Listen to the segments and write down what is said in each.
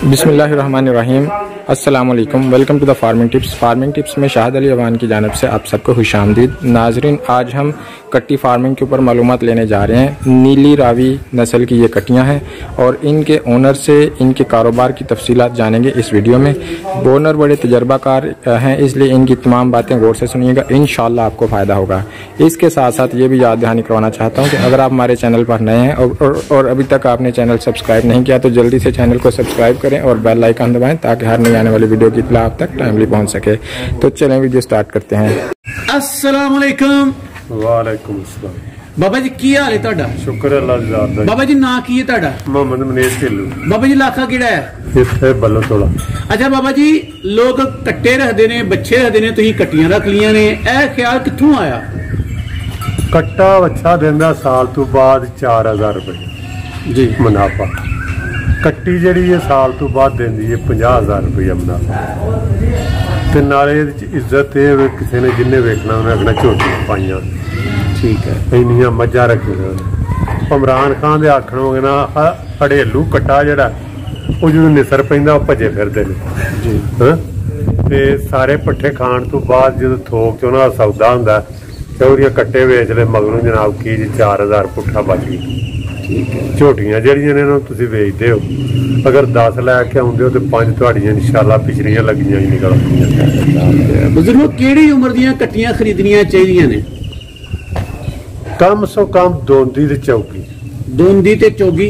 बिस्मिल्लाहिर्रहमानिर्रहीम। अस्सलामुअलैकुम। Welcome to the farming tips. Farming tips में शाहिद अली अवान की जानिब से आप सबको खुशामदीद। नाजरीन, आज हम कट्टी फार्मिंग के ऊपर मालूमात लेने जा रहे हैं। नीली रावी नस्ल की ये कट्टियाँ हैं और इनके ओनर से इनके कारोबार की तफसीलात जानेंगे इस वीडियो में। ओनर बड़े तजर्बाकार हैं, इसलिए इनकी तमाम बातें गौर से सुनिएगा, इंशाल्लाह आपको फ़ायदा होगा। इसके साथ साथ ये भी याद दहानी करवाना चाहता हूँ कि अगर आप हमारे चैनल पर नए हैं और अभी तक आपने चैनल सब्सक्राइब नहीं किया तो जल्दी से चैनल को सब्सक्राइब करें और बेल आइकन दबाएं ताकि हर नई आने वाली वीडियो की इत्तला आप तक टाइमली पहुंच सके। तो चलें वीडियो स्टार्ट करते हैं। अस्सलाम वालेकुम। वालेकुम अस्सलाम। बाबा जी की हाल है तुहाडा? शुक्र अल्लाह दा। बाबा जी ना की है तुहाडा? मोहम्मद मनीष ढिल्लू। बाबा जी इलाका किहड़ा है? इत्थे बल्लोतोला। अच्छा बाबा जी, लोग कट्टे रखते ने, बच्चे रखते ने, तुसीं कट्टियां रख लियां ने, यह ख्याल कित्थों आया? कट्टा बच्चा देंदा साल तो बाद 4000 रुपये जी मुनाफा। कट्टी जिहड़ी है साल तो बाद देंदी है 50000 रुपये मुनाफा। ते नाले इहदे च इज्जत ये किसी ने जिन्ने वेखना उन्हें आखना झोटियां पाइयां। ठीक है। इन्नियां मज्जां रखियां। इमरान खान दे आखण होगे ना हड़ेलू कट्टा जिहड़ा ਉਹ ਜਦੋਂ ਨਿਸਰ ਪੈਂਦਾ ਉਹ ਭੱਜੇ ਫਿਰਦੇ ਨੇ ਜੀ ਹਾਂ। ਤੇ ਸਾਰੇ ਪੱਠੇ ਖਾਣ ਤੋਂ ਬਾਅਦ ਜਦੋਂ ਥੋਕ ਚ ਉਹਨਾਂ ਦਾ ਸੌਦਾ ਹੁੰਦਾ ਚੌਰੀਆਂ ਕੱਟੇ ਵੇਚ ਲੈ ਮਗਰੋਂ ਜਨਾਬ ਕੀ ਜੀ 4000 ਪੁੱਠਾ ਬਚ ਗਈ। ਠੀਕ ਹੈ। ਝੋਟੀਆਂ ਜਿਹੜੀਆਂ ਨੇ ਇਹਨਾਂ ਨੂੰ ਤੁਸੀਂ ਵੇਚਦੇ ਹੋ, ਅਗਰ 10 ਲੈ ਕੇ ਆਉਂਦੇ ਹੋ ਤੇ 5 ਤੁਹਾਡੀਆਂ ਇਨਸ਼ਾਅੱਲਾ ਪਿਛਲੀਆਂ ਲੱਗੀਆਂ ਹੀ ਨਿਕਲ ਆਉਂਦੀਆਂ। ਬਜ਼ੁਰਗੋ ਕਿਹੜੀ ਉਮਰ ਦੀਆਂ ਕੱਟੀਆਂ ਖਰੀਦਣੀਆਂ ਚਾਹੀਦੀਆਂ ਨੇ? ਕਮ ਸੋ ਕਮ ਦੋਂਦੀ ਤੇ ਚੌਕੀ। ਦੋਂਦੀ ਤੇ ਚੋਗੀ।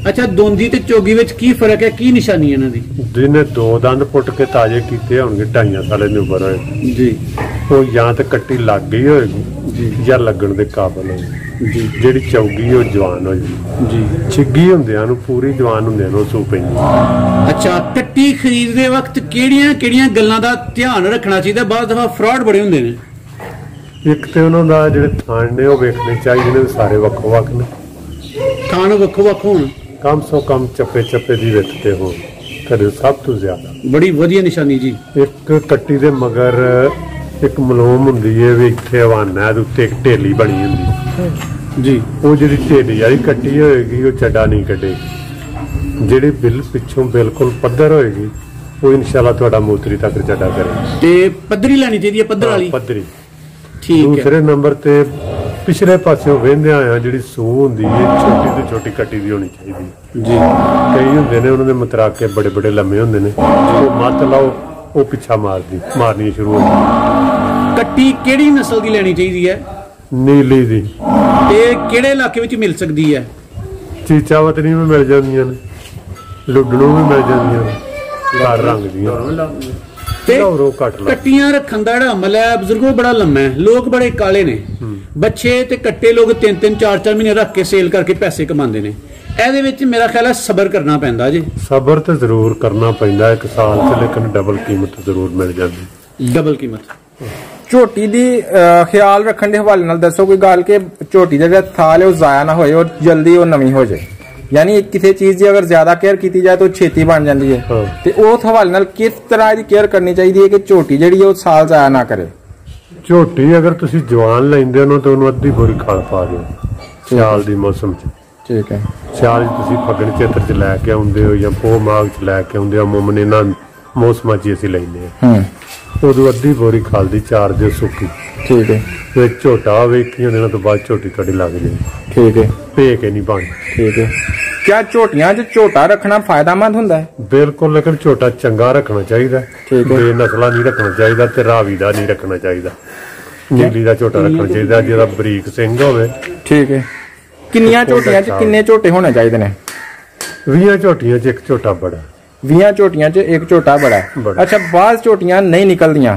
ਅੱਛਾ, ਦੋਂਦੀ ਤੇ ਚੋਗੀ ਵਿੱਚ ਕੀ ਫਰਕ ਹੈ, ਕੀ ਨਿਸ਼ਾਨੀ ਹੈ ਇਹਨਾਂ ਦੀ? ਜਿਹਨੇ 2 ਦੰਦ ਪੁੱਟ ਕੇ ਤਾਜ਼ੇ ਕੀਤੇ ਹੋਣਗੇ 2.5 ਸਾਲ ਦੀ ਉਮਰ ਹੋਏ ਜੀ, ਉਹ ਜਾਂ ਤਾਂ ਕੱਟੀ ਲੱਗ ਗਈ ਹੋਏਗੀ ਜੀ ਜਾਂ ਲੱਗਣ ਦੇ ਕਾਬਲ ਹੋਏਗੀ ਜੀ। ਜਿਹੜੀ ਚੌਗੀ ਉਹ ਜਵਾਨ ਹੋ ਜੀ ਜੀ। ਛਿੱਗੀ ਹੁੰਦਿਆਂ ਨੂੰ ਪੂਰੀ ਜਵਾਨ ਹੁੰਦਿਆਂ ਨੂੰ ਸੂ ਪੈਂਦੀ। ਅੱਛਾ, ਕੱਟੀ ਖਰੀਦਦੇ ਵਕਤ ਕਿਹੜੀਆਂ ਕਿਹੜੀਆਂ ਗੱਲਾਂ ਦਾ ਧਿਆਨ ਰੱਖਣਾ ਚਾਹੀਦਾ? ਬਾਅਦ ਦਫਾ ਫਰਾਡ ਬੜੇ ਹੁੰਦੇ ਨੇ। ਇੱਕ ਤੇ ਉਹਨਾਂ ਦਾ ਜਿਹੜੇ ਥਾਣ ਨੇ ਉਹ ਵੇਖਣੇ ਚਾਹੀਦੇ ਨੇ, ਸਾਰੇ ਵੱਖੋ ਵੱਖ ਨੇ। ਥਾਣ ਵੱਖੋ ਵੱਖ ਹੋਣ, ਕਮ ਸੋ ਕਮ ਚੱਪੇ ਚੱਪੇ ਦੀ ਵਿੱਚ ਤੇ ਹੋਣ, ਕਦੇ ਸਭ ਤੋਂ ਜ਼ਿਆਦਾ ਬੜੀ ਵਧੀਆ ਨਿਸ਼ਾਨੀ ਜੀ। ਇੱਕ ਕੱਟੀ ਦੇ ਮਗਰ ਇੱਕ ਮਲੂਮ ਹੁੰਦੀ ਹੈ ਵੀ ਇੱਥੇ ਹਵਾਨਾ ਦੇ ਉੱਤੇ ਇੱਕ ਢੇਲੀ ਬਣੀ ਹੁੰਦੀ ਜੀ। ਉਹ ਜਿਹੜੀ ਢੇਲੀ ਵਾਲੀ ਕੱਟੀ ਹੋਏਗੀ ਉਹ ਚੱਡਾ ਨਹੀਂ ਕੱਢੇਗੀ। ਜਿਹੜੀ ਬਿੱਲ ਪਿੱਛੋਂ ਬਿਲਕੁਲ ਪੱਧਰ ਹੋਏਗੀ ਉਹ ਇਨਸ਼ਾਅੱਲਾ ਤੁਹਾਡਾ ਮੋਤਰੀ ਤੱਕ ਚੱਡਾ ਕਰੇਗੀ। ਤੇ ਪੱਧਰੀ ਲੈਣੀ ਚਾਹੀਦੀ ਹੈ, ਪੱਧਰ ਵਾਲੀ। ਪੱਧਰੀ। ਠੀਕ ਹੈ। ਦੂਸਰੇ ਨੰਬਰ ਤੇ ਪਿਛਲੇ ਪਾਸਿਓਂ ਵੇਂਦਿਆਂ ਆ ਜਿਹੜੀ ਸੂਹ ਹੁੰਦੀ ਹੈ ਛੋਟੀ ਤੋਂ ਛੋਟੀ ਕੱਟੀ ਦੀ ਹੋਣੀ ਚਾਹੀਦੀ ਜੀ। ਕਈ ਹੁੰਦੇ ਨੇ ਉਹਨਾਂ ਦੇ ਮਤਰਾਕੇ ਬੜੇ ਬੜੇ ਲੰਮੇ ਹੁੰਦੇ ਨੇ, ਉਹ ਮੱਤ ਲਾਓ ਉਹ ਪਿੱਛਾ ਮਾਰਨੀ ਸ਼ੁਰੂ ਹੋ ਜਾਂਦੀ। ਕੱਟੀ ਕਿਹੜੀ ਨਸਲ ਦੀ ਲੈਣੀ ਚਾਹੀਦੀ ਹੈ? ਨੀਲੀ ਦੀ। ਤੇ ਕਿਹੜੇ ਇਲਾਕੇ ਵਿੱਚ ਮਿਲ ਸਕਦੀ ਹੈ? ਚੀਚਾਵਤਨੀ ਵੀ ਮਿਲ ਜਾਂਦੀਆਂ ਨੇ, ਲੁੱਡਣੋਂ ਵੀ ਮਿਲ ਜਾਂਦੀਆਂ ਨੇ, ਹਰ ਰੰਗ ਦੀਆਂ। ਤੇ ਕੱਟੀਆਂ ਰੱਖਣ ਦਾ ਜਿਹੜਾ ਅਮਲ ਹੈ ਬਜ਼ੁਰਗੋ ਬੜਾ ਲੰਮਾ ਹੈ। ਲੋਕ ਬੜੇ ਕਾਲੇ ਨੇ, ਬੱਚੇ ਤੇ ਕੱਟੇ ਲੋਕ 3-3 4-4 ਮਹੀਨੇ ਰੱਖ ਕੇ ਸੇਲ ਕਰਕੇ ਪੈਸੇ ਕਮਾਉਂਦੇ ਨੇ। ਇਹਦੇ ਵਿੱਚ ਮੇਰਾ ਖਿਆਲ ਹੈ ਸਬਰ ਕਰਨਾ ਪੈਂਦਾ ਜੀ। ਸਬਰ ਤੇ ਜ਼ਰੂਰ ਕਰਨਾ ਪੈਂਦਾ ਇੱਕ ਸਾਲ ਚ, ਲੇਕਿਨ ਡਬਲ ਕੀਮਤ ਜ਼ਰੂਰ ਮਿਲ ਜਾਂਦੀ। ਡਬਲ ਕੀਮਤ। ਝੋਟੀ ਦੀ ਖਿਆਲ ਰੱਖਣ ਦੇ ਹਵਾਲੇ ਨਾਲ ਦੱਸੋ ਕੋਈ ਗੱਲ ਕਿ ਝੋਟੀ ਦਾ ਜਿਹੜਾ ਥਾਲ ਹੈ ਉਹ ਜ਼ਾਇਆ ਨਾ ਹੋਏ ਔਰ ਜਲਦੀ ਉਹ ਨਵੀਂ ਹੋ ਜਾਏ। यानी किसी चीज की अगर ज्यादा केयर की जाए तो छेती बन जाती है। तो उस हवाले नाल किस तरह की केयर करनी चाहिए कि झोटी जिहड़ी है साल जाया ना करे? झोटी अगर तुसी जवान लैंदे हो तो अद्धी बोरी खाल पा दो सियाल दी मौसम च। ठीक है। सियाल तुसी फगण चेत्र च लैके आउंदे हो या पोह माघ च लैके आउंदे हो, अमूमन इन्हां मौसमां च असीं लैंदे हां। उदों अद्धी बोरी खाल दी चार दिओ सुक्की। ठीक है। ते झोटा होवे 21 दिनां तो बाद झोटी तुहाडी लग जाए। ठीक है। भे के नहीं बन। ठीक है। क्या झोटियां च झोटा रखना फायदेमंद हुंदा है? बिल्कुल, लेकिन झोटा चंगा रखना चाहिए। ठीक है। बेनस्ला नहीं रखना चाहिए ते रावी दा नहीं रखना चाहिए। नीली दा झोटा रखना चाहिए जेदा बरीक सिंग होवे। ठीक है। किन्नियां झोटियां च किन्ने झोटे होने चाहिए ने? 20 झोटियां च एक झोटा बड़ा। 20 झोटियां च एक झोटा बड़ा। अच्छा, बाज़ झोटियां नहीं निकलदियां,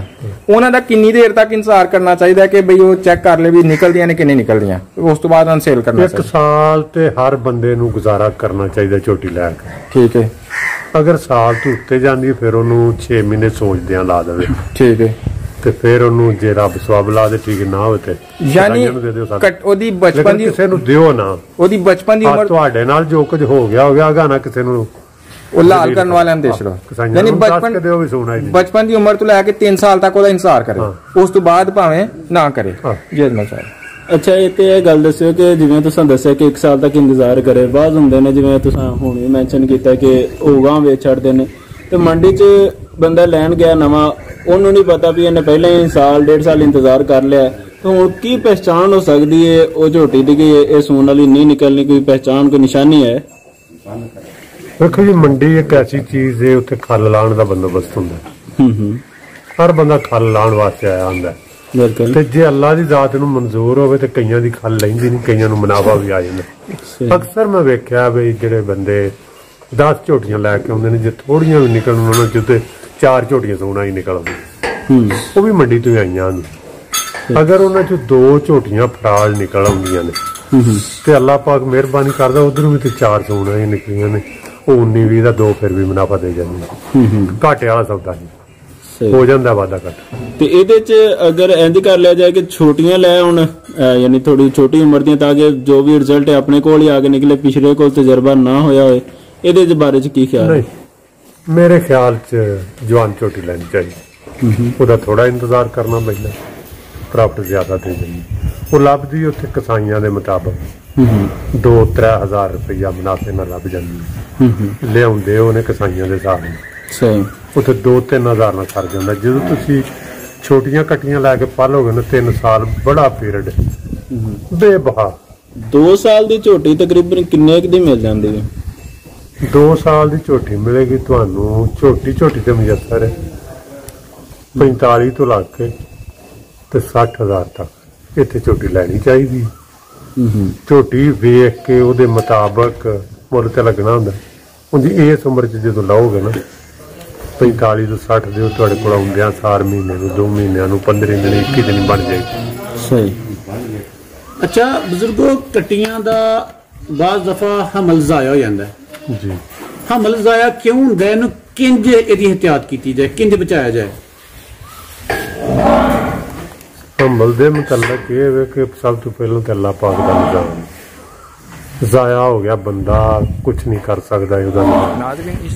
उन्हां दा किन्नी देर तक इंतजार करना चाहिए कि बई वो चेक कर ले भी निकलदियां ने कि नहीं निकलदियां, उस तो बाद सेल करना चाहिए? 1 साल ते हर बंदे नूं गुजारा करना चाहिए झोटी लैके। ठीक है। अगर साल तो उत्ते जांदी फिर ओनू 6 महीने सोचदियां ला देवे। ठीक है। ते फिर ओनू जे रब सवाब ला दे ठीक ना होवे ते यानी ओदी बचपन दी किसे नूं दिओ ना। ओदी बचपन दी उम्र तुहाडे नाल जो कुछ हो गया गाना किसे नूं ਉਹ ਲਾਲ ਕਰਨ ਵਾਲਿਆਂ ਨੂੰ ਦੇ ਛੜੋ। ਯਾਨੀ ਬਚਪਨ ਦੀ ਉਮਰ ਤੋਂ ਲੈ ਕੇ 3 ਸਾਲ ਤੱਕ ਉਹਦਾ ਇੰਤਜ਼ਾਰ ਕਰੇ, ਉਸ ਤੋਂ ਬਾਅਦ ਭਾਵੇਂ ਨਾ ਕਰੇ ਜੇ ਨਾ ਚਾਹੇ। ਅੱਛਾ ਇਹ ਤੇ ਇਹ ਗੱਲ ਦੱਸਿਓ ਕਿ ਜਿਵੇਂ ਤੁਸੀਂ ਦੱਸਿਆ ਕਿ 1 ਸਾਲ ਤੱਕ ਇੰਤਜ਼ਾਰ ਕਰੇ, ਬਾਅਦ ਹੁੰਦੇ ਨੇ ਜਿਵੇਂ ਤੁਸੀਂ ਹੁਣ ਵੀ ਮੈਂਸ਼ਨ ਕੀਤਾ ਕਿ ਉਹ ਗਾਂ ਵੇਚ ਛੱਡਦੇ ਨੇ, ਤੇ ਮੰਡੀ 'ਚ ਬੰਦਾ ਲੈਣ ਗਿਆ ਨਵਾਂ, ਉਹਨੂੰ ਨਹੀਂ ਪਤਾ ਵੀ ਇਹਨੇ ਪਹਿਲਾਂ ਹੀ ਸਾਲ 1.5 ਸਾਲ ਇੰਤਜ਼ਾਰ ਕਰ ਲਿਆ, ਤੇ ਹੁਣ ਕੀ ਪਹਿਚਾਣ ਹੋ ਸਕਦੀ ਹੈ ਉਹ ਝੋਟੀ ਦੀ ਕਿ ਇਹ ਸੂਣ ਵਾਲੀ ਨਹੀਂ ਨਿਕਲਣੀ? ਕੋਈ ਪਹਿਚਾਣ, ਕੋਈ ਨਿਸ਼ਾਨੀ ਹੈ? ਦੇਖੋ ਜੀ, ਮੰਡੀ ਇੱਕ ਐਸੀ ਚੀਜ਼ ਹੈ, ਉੱਥੇ ਖੱਲ ਲਾਉਣ ਦਾ ਬੰਦੋਬਸਤ ਹੁੰਦਾ। ਹਰ ਬੰਦਾ ਖੱਲ ਲਾਉਣ ਵਾਸਤੇ ਆਇਆ ਹੁੰਦਾ, ਤੇ ਜੇ ਅੱਲਾ ਦੀ ਜ਼ਾਤ ਨੂੰ ਮਨਜ਼ੂਰ ਹੋਵੇ ਤੇ ਕਈਆਂ ਦੀ ਖੱਲ ਲੈਂਦੀ ਨਹੀਂ, ਕਈਆਂ ਨੂੰ ਮੁਨਾਫਾ ਵੀ ਆ ਜਾਂਦਾ। ਅਕਸਰ ਮੈਂ ਵੇਖਿਆ ਵੀ ਜਿਹੜੇ ਬੰਦੇ 10 ਝੋਟੀਆਂ ਲੈ ਕੇ ਆਉਂਦੇ ਨੇ, ਜੇ ਥੋੜੀਆਂ ਵੀ ਨਿਕਲਣ ਉਹਨਾਂ ਚ ਤੇ 4 ਝੋਟੀਆਂ ਸੋਨਾ ਹੀ ਨਿਕਲਦੀਆਂ, ਉਹ ਵੀ ਮੰਡੀ ਤੋਂ ਆਈਆਂ ਨੇ। ਅਗਰ ਉਹਨਾਂ ਚ 2 ਝੋਟੀਆਂ ਫਰਾਲ ਨਿਕਲ ਆਉਂਦੀਆਂ ਨੇ ਤੇ ਅੱਲਾ ਪਾਕ ਮਿਹਰਬਾਨੀ ਕਰਦਾ ਉਧਰੋਂ ਵੀ ਤੇ 4 ਸੋਨਾ ਹੀ ਨਿਕਲੀਆਂ ਨੇ, ਉਹ 19-20 ਦਾ 2 ਫਿਰ ਵੀ ਮੁਨਾਫਾ ਦੇ ਜਾਂਦੇ। ਘਾਟੇ ਵਾਲਾ ਸੌਦਾ ਨਹੀਂ ਹੋ ਜਾਂਦਾ, ਵਾਧਾ ਘੱਟ। ਤੇ ਇਹਦੇ ਚ ਅਗਰ ਇੰਜ ਕਰ ਲਿਆ ਜਾਏ ਕਿ ਛੋਟੀਆਂ ਲੈ ਹੁਣ, ਯਾਨੀ ਥੋੜੀ ਛੋਟੀ ਉਮਰ ਦੀਆਂ, ਤਾਂ ਕਿ ਜੋ ਵੀ ਰਿਜ਼ਲਟ ਹੈ ਆਪਣੇ ਕੋਲ ਹੀ ਆ ਕੇ ਨਿਕਲੇ, ਪਿਛਲੇ ਕੋਲ ਤਜਰਬਾ ਨਾ ਹੋਇਆ ਹੋਏ, ਇਹਦੇ ਬਾਰੇ ਚ ਕੀ ਖਿਆਲ ਹੈ? ਮੇਰੇ ਖਿਆਲ ਚ ਜਵਾਨ ਝੋਟੀ ਲੈਣੀ ਚਾਹੀਦੀ, ਉਹਦਾ ਥੋੜਾ ਇੰਤਜ਼ਾਰ ਕਰਨਾ ਪੈਂਦਾ, ਪ੍ਰਾਫਿਟ ਜ਼ਿਆਦਾ ਦੇ ਜਾਂਦੀ। ਉਹ ਲੱਭਦੀ ਉੱਥੇ ਕਸਾਈਆਂ ਦੇ ਮੁਤਾਬਕ 2-3 ਹਜ਼ਾਰ ਰੁਪਇਆ ਮੁਨਾਫੇ ਨਾਲ ਲੱਭ ਜਾਂਦੀ, ਲਿਆਉਂਦੇ ਉਹਨੇ ਕਸਾਈਆਂ ਦੇ ਹਿਸਾਬ ਨਾਲ, ਉੱਥੇ 2-3 ਹਜ਼ਾਰ ਨਾਲ ਕਰ ਜਾਂਦਾ। ਜਦੋਂ ਤੁਸੀਂ ਛੋਟੀਆਂ ਕੱਟੀਆਂ ਲੈ ਕੇ ਪਾਲੋਗੇ ਨਾ, 3 ਸਾਲ ਬੜਾ ਪੀਰੀਅਡ ਬੇਬਹਾ। 2 ਸਾਲ ਦੀ ਝੋਟੀ ਤਕਰੀਬਨ ਕਿੰਨੇ ਕੁ ਦੀ ਮਿਲ ਜਾਂਦੀ ਹੈ? 2 ਸਾਲ ਦੀ ਝੋਟੀ ਮਿਲੇਗੀ ਤੁਹਾਨੂੰ, ਝੋਟੀ ਤੇ ਮੁਯੱਸਰ ਹੈ 45 ਤੋਂ ਲੱਗ ਕੇ ਤੇ 60 ਹਜ਼ਾਰ ਤੱਕ ਇੱਥੇ ਝੋਟੀ ਲੈਣੀ ਚਾਹੀਦੀ। ਝੋਟੀ ਵੇਖ ਕੇ ਉਹਦੇ ਮੁਤਾਬਕ ਮੁੱਲ ਤੇ ਲੱਗਣਾ ਹੁੰਦਾ। ਉਂਝ ਇਸ ਉਮਰ ਚ ਜਦੋਂ ਲਾਓਗੇ ਨਾ 45 ਤੋਂ 60 ਦੇ ਤੁਹਾਡੇ ਕੋਲ ਆਉਂਦਿਆਂ ਸਾਰ ਮਹੀਨੇ ਨੂੰ, 2 ਮਹੀਨਿਆਂ ਨੂੰ, 15 ਦਿਨ, 21 ਦਿਨ ਬਣ ਜਾਏਗੀ। ਸਹੀ। ਅੱਛਾ ਬਜ਼ੁਰਗੋ, ਕੱਟੀਆਂ ਦਾ ਬਾਜ਼ ਦਫਾ ਹਮਲ ਜ਼ਾਇਆ ਹੋ ਜਾਂਦਾ ਜੀ। ਹਮਲ ਜ਼ਾਇਆ ਕਿਉਂ ਹੁੰਦਾ? ਇਹਨੂੰ ਕਿੰਜ ਇਹਦੀ ਇਹਤਿਆਤ ਕੀਤੀ ਜਾਏ, ਕਿੰਜ ਬਚਾਇਆ ਜਾਏ? ਹਮਲ ਦੇ ਮੁਤਲਕ ਇਹ ਹੈ ਕਿ ਸਭ ਤੋਂ ਪਹਿਲਾਂ ਤੇ ਅੱਲਾਹ ਪਾਕ ਦਾ ਨਿਜ਼ਾਮ, ਜ਼ਾਇਆ ਹੋ ਗਿਆ ਬੰਦਾ कुछ नहीं कर सकता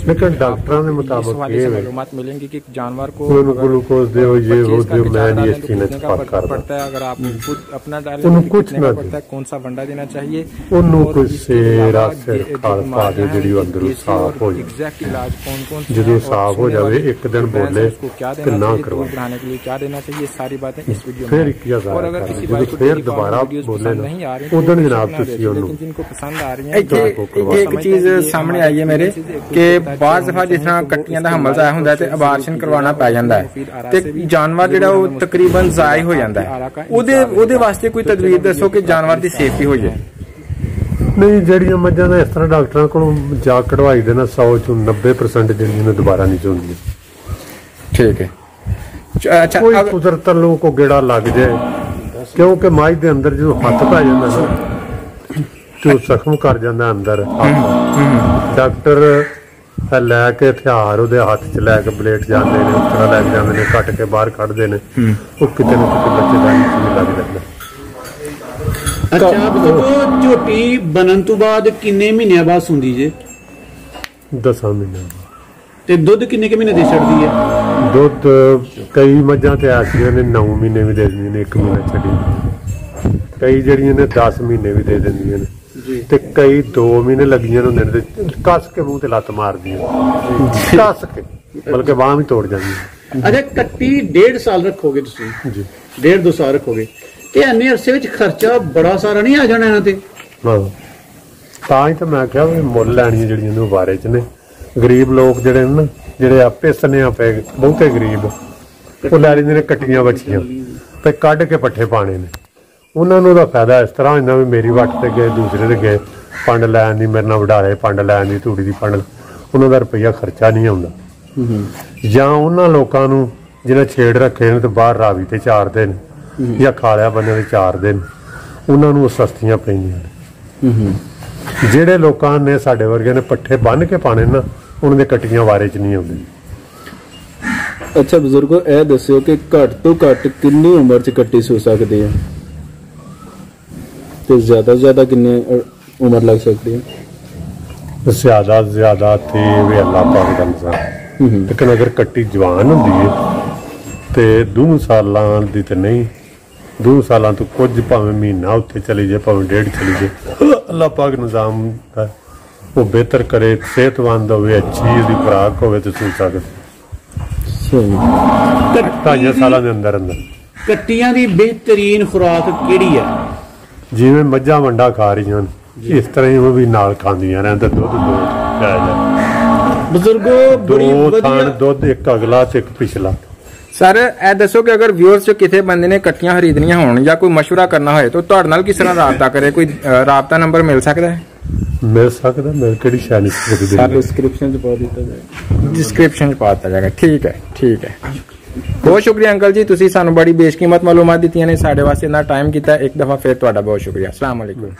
लेकिन डॉक्टरों के मुताबिक ये मालूमात मिलेंगी कि जानवर को ग्लूकोज दे ये वो दे मैं नहीं इसकी नस्बत कर पड़ता है। अगर आप खुद अपना डालें कुछ ना पड़ता है, कौन सा वंडा देना चाहिए, उन्हों कुछ सेरा सिर खाल पा दे जड़ी अंदर साफ हो जाए। एग्जैक्ट इलाज कौन-कौन जब साफ हो जाए एक दिन बोले कि ना करवा बढ़ाने के लिए क्या देना चाहिए, सारी बातें इस वीडियो में। फिर किया जा रहा है फिर दोबारा बोले नहीं आ रही उधर जनाब तुसी लेकिन जिनको पसंद आ रही है एक चीज सामने आई है मेरे कि बाज़ दफा जिस तरह कट्टियां दा हमल ज़ाया हुंदा है ते अबार्शन करवाना पै जांदा है ते जानवर जिहड़ा वो तकरीबन ज़ाया हो जांदा है। ओदे वास्ते कोई तदबीर दसो कि जानवर दी सेफ्टी हो जाए। नहीं जड़ियां मझां दा इस तरह डॉक्टरां कोलों जा कढवाई देना 100 चों 90% जिंदियां ने दोबारा नहीं चुंदियां। ठीक है। अच्छा कोई कुदरत लोगों को गेड़ा लग जाए क्योंकि माई दे अंदर जो हाथ पै जांदा ना तो जख्म कर जाता अंदर। डॉक्टर लैके हथियार उहदे हाथ च लैके ब्लेड जाते हैं उस तरह लैके जाते हैं कट के बाहर कढ़ते हैं वो किते न किते बच्चेदानी च लग जाता। अच्छा बजुर्गो, झोटी बनन तो बाद किन्ने महीने बाद सुंदी जे? 10 महीने। ते दुध किन्ने के महीने दे छड़दी है? दुध कई मझां ते ऐसियां ने 9 महीने भी दे दिंदियां ने, 1 महीना छड्डी। कई जड़ियां ने 10 महीने भी दे दिंदियां ने ते कई 2 महीने लगियां होंदे ने ते कस के मुंह ते लत मार दियां कस के बल्कि बांह भी तोड़ जांदी। अच्छा कट्टी 1.5 साल रखोगे तुसीं जी, 1.5-2 साल रखोगे ते इन्ने अरसे विच खर्चा बड़ा सारा नहीं आ जाना इन्हां ते? हां तां ही ते मैं कहा भी मुੱਲ ਲੈਣੀਆਂ ਜਿਹੜੀਆਂ ਨੇ ਬਾਰੇ ਚ ਨੇ। गरीब लोग ਜਿਹੜੇ ਨੇ ਜਿਹੜੇ ਆਪੇ ਸਨਿਆ ਪਏ ਬਹੁਤੇ ਗਰੀਬ ਉਹ ਲੈ ਲੈਂਦੇ ਨੇ ਕੱਟੀਆਂ ਬੱਚੀਆਂ ਤੇ ਕੱਢ ਕੇ ਪੱਠੇ ਪਾਣੇ ਨੇ। ਉਹਨਾਂ ਨੂੰ ਦਾ ਫਾਇਦਾ ਇਸ ਤਰ੍ਹਾਂ ਹੁੰਦਾ ਵੀ ਮੇਰੀ ਵੱਟ ਤੇ ਗਏ ਦੂਸਰੇ ਦੇ ਗਏ ਪੰਡ ਲੈਣ ਦੀ, ਮੇਰੇ ਨਾਲ ਵਡਾਰੇ ਪੰਡ ਲੈਣ ਦੀ, ਤੂੜੀ ਦੀ ਪੰਡ, ਉਹਨਾਂ ਦਾ ਰੁਪਈਆ ਖਰਚਾ ਨਹੀਂ ਆਉਂਦਾ। ਜਾਂ ਉਹਨਾਂ ਲੋਕਾਂ ਨੂੰ ਜਿਹਨਾਂ ਛੇੜ ਰੱਖੇ ਨੇ ਤੇ ਬਾਹਰ ਰਾਵੀ ਤੇ ਚਾਰਦੇ ਨੇ ਜਾਂ ਖਾਲਿਆ ਬੰਨੇ ਤੇ ਚਾਰਦੇ ਨੇ, ਉਹਨਾਂ ਨੂੰ ਸਸਤੀਆਂ ਪੈਂਦੀਆਂ ਨੇ। ਜਿਹੜੇ ਲੋਕਾਂ ਨੇ ਸਾਡੇ ਵਰਗੇ ਨੇ ਪੱਠੇ ਬੰਨ ਕੇ ਪਾਣੇ ਨਾ ਉਹਨਾਂ ਦੇ ਕੱਟੀਆਂ ਵਾਰੇ ਚ ਨਹੀਂ ਆਉਂਦੇ। ਅੱਛਾ ਬਜ਼ੁਰਗੋ, ਇਹ ਦੱਸਿਓ ਕਿ ਘੱਟ ਤੋਂ ਘੱਟ ਕਿੰਨੀ ਉਮਰ ਚ ਕੱਟੀ ਸੂ ਸਕਦੀ ਹੈ ਤੇ ज्यादा किन्ने उम्र लग सकती है? ज्यादा थे वे अल्लाह पाक दा निज़ाम। लेकिन अगर कट्टी जवान होंदी है ते 2 सालां दी ते नहीं 2 ਸਾਲਾਂ ਤੋਂ ਕੁਝ ਭਾਵੇਂ ਮਹੀਨਾ ਉੱਤੇ ਚਲੀ ਜਾਏ ਭਾਵੇਂ 1.5 ਚਲੀ ਜਾਏ ਅੱਲਾਹ ਪਾਕ ਨਿਜ਼ਾਮ ਦਾ ਉਹ ਬਿਹਤਰ ਕਰੇ ਸਿਹਤਮੰਦ ਹੋਵੇ ਅੱਛੀ ਦੀ ਖੁਰਾਕ ਹੋਵੇ ਤੇ ਸੂ ਸਕਦੇ 2 ਸਾਲਾਂ ਦੇ ਅੰਦਰ ਕੱਟੀਆਂ ਦੀ ਬਿਹਤਰੀਨ ਖੁਰਾਕ ਕਿਹੜੀ ਹੈ? ਜਿਵੇਂ ਮੱਝਾਂ ਵੰਡਾ ਖਾ ਰਹੀਆਂ ਇਸ ਤਰ੍ਹਾਂ ਹੀ ਉਹ ਵੀ ਨਾਲ ਖਾਂਦੀਆਂ ਰਹਿਣ ਤੇ ਦੁੱਧ ਪਿਆ ਜਾ ਬਜ਼ੁਰਗੋ ਬੜੀ ਵਧੀਆ ਦੁੱਧ ਇੱਕ ਅਗਲਾ ਤੇ ਇੱਕ ਪਿਛਲਾ। ਸਰ ਇਹ ਦੱਸੋ ਕਿ ਅਗਰ ਵਿਊਅਰਸ ਚ ਕਿਸੇ ਬੰਦੇ ਨੇ ਕੱਟੀਆਂ ਖਰੀਦਣੀਆਂ ਹੋਣ ਜਾਂ ਕੋਈ ਮਸ਼ਵਰਾ ਕਰਨਾ ਹੋਏ ਤਾਂ ਤੁਹਾਡੇ ਨਾਲ ਕਿਸ ਤਰ੍ਹਾਂ ਰਾਬਤਾ ਕਰੇ? ਕੋਈ ਰਾਬਤਾ ਨੰਬਰ ਮਿਲ ਸਕਦਾ ਹੈ? ਮਿਲ ਸਕਦਾ। ਮਿਲ ਕਿਹੜੀ ਸ਼ਾਇਦ ਸਰ ਡਿਸਕ੍ਰਿਪਸ਼ਨ ਚ ਪਾ ਦਿੱਤਾ ਜਾਏਗਾ। ਡਿਸਕ੍ਰਿਪਸ਼ਨ ਚ ਪਾ ਦਿੱਤਾ ਜਾਏਗਾ। ਠੀਕ ਹੈ, ਠੀਕ ਹੈ। ਬਹੁਤ ਸ਼ੁਕਰੀਆ ਅੰਕਲ ਜੀ, ਤੁਸੀਂ ਸਾਨੂੰ ਬੜੀ ਬੇਸ਼ਕੀਮਤ ਮਾਲੂਮਾਤ ਦਿੱਤੀਆਂ ਨੇ, ਸਾਡੇ ਵਾਸਤੇ ਇੰਨਾ ਟਾਈਮ ਕੀਤਾ। ਇੱਕ ਦਫਾ ਫਿਰ ਤੁਹਾਡਾ ਬਹੁਤ ਸ਼ੁਕਰੀਆ। अस्सलाम वालेकुम।